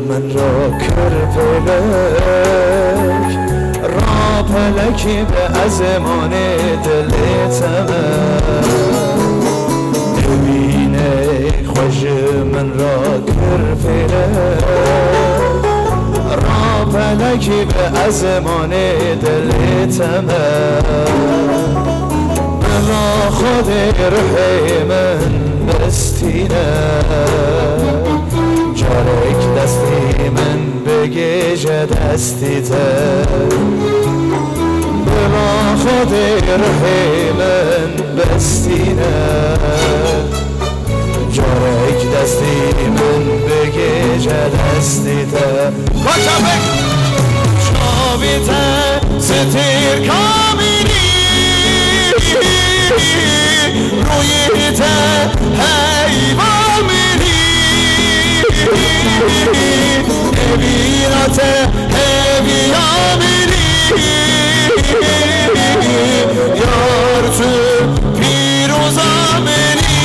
من را کرپلک را پلکی به ازمان دلتمه ببینه خوش من را کرپلک را پلکی به ازمان دلتمه بلا خود روحی من بستینه جارک دستی من بگیجه دستیته بلا خود روحی من بستینه جارک دستی من بگیجه دستیته کچابک چاویته ستیر کامینی رویته حیوان میری ebirate ebiyamiri yar tu piroza meni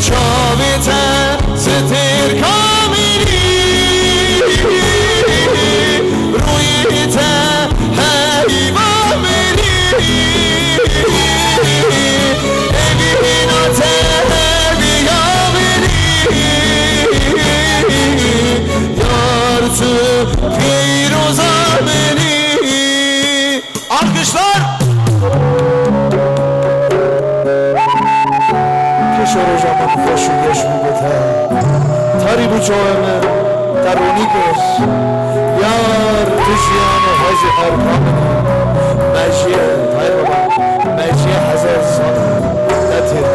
chavite setir kamiri ruyite heyvamiri ebirate Firuza beni. Alkışlar. Keşor hocamın başı geç bu bete Tari bu çoğumu taruni göz Yar tüzyanı hacı erkamını Meciye, hayır baba Meciye hazır sana Netir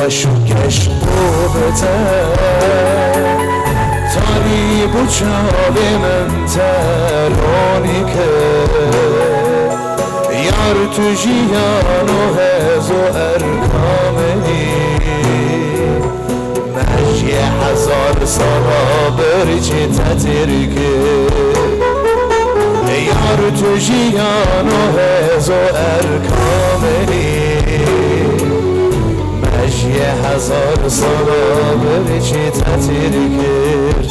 خوش گش بوبته تاری bu çavi من ترانی که یار تو جیان و هز و ارکامنی مجی هزار سالا برچی تترکه یار تو جیان و هز و ارکامنی یه هزار سالا بری چی تطیر کرد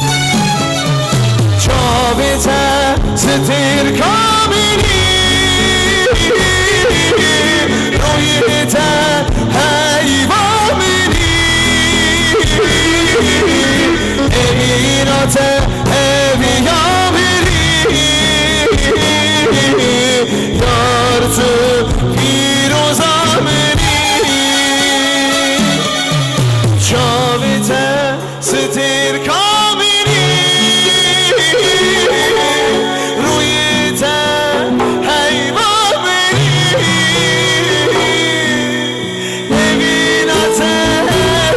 چاویته ستیر کامینی رویته حیوامینی امینات اویامینی یار تو پیروزامینی ستیر کامینی رویته حیوان میری امینت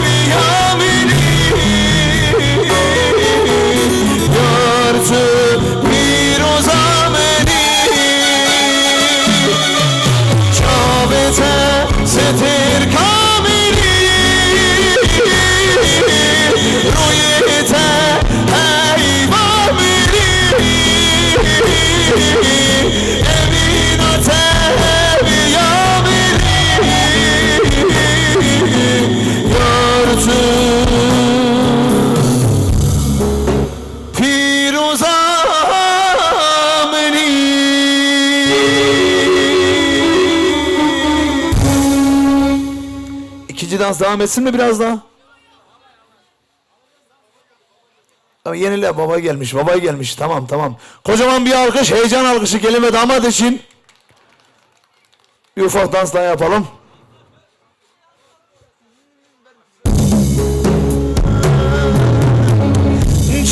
بیامینی یار تو پیروزامنی چاوته ستیر کامینی رویته حیوان میری امینات بیامینی یار تو پیروزامنی İkinci dans devam etsin mi biraz daha? Yenile baba gelmiş tamam kocaman bir alkış heyecan alkışı gelin ve damat için bir ufak dans daha yapalım.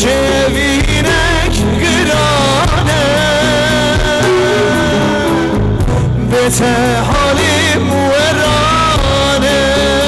Çevinek gırane bete halim verane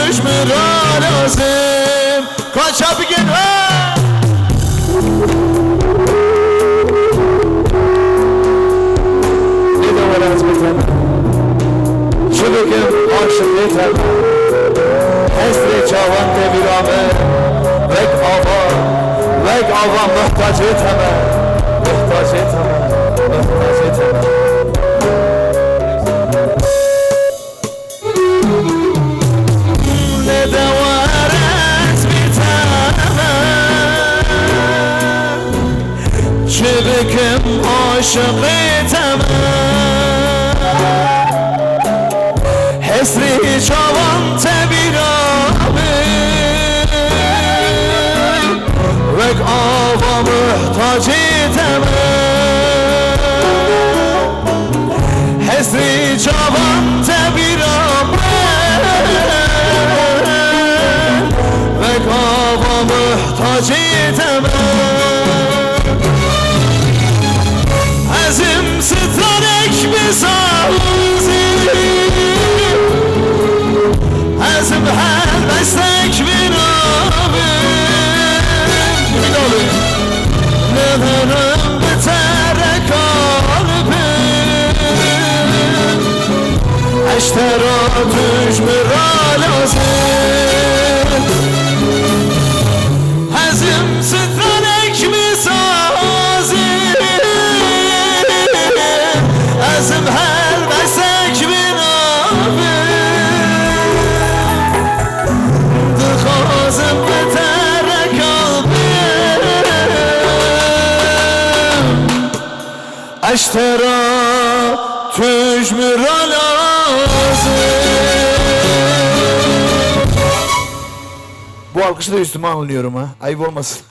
تجمرا لازم کاچا بگن ایده از بتن چه بگم عاشقیتم حسر چاوان تبیرامه وگ آوا محتاجیتم ندوارت بیتم چه بگم عاشقیتم حسری چاوان تبیرامه وگ آوا محتاجیتم حسری چاوان تبیرامه وگ آوا محتاجیتم ازم ستارک بسازی ازم هر بستک بینامه ندارم به ترک آلبه اشترا تجمرا لازم ازم سترک بسازی ازم هر بستک بینامه دخوازم به ترک اشترا تجمرا lazım. Bu alkışı da üstüme alınıyorum ha. Ayıp olmasın.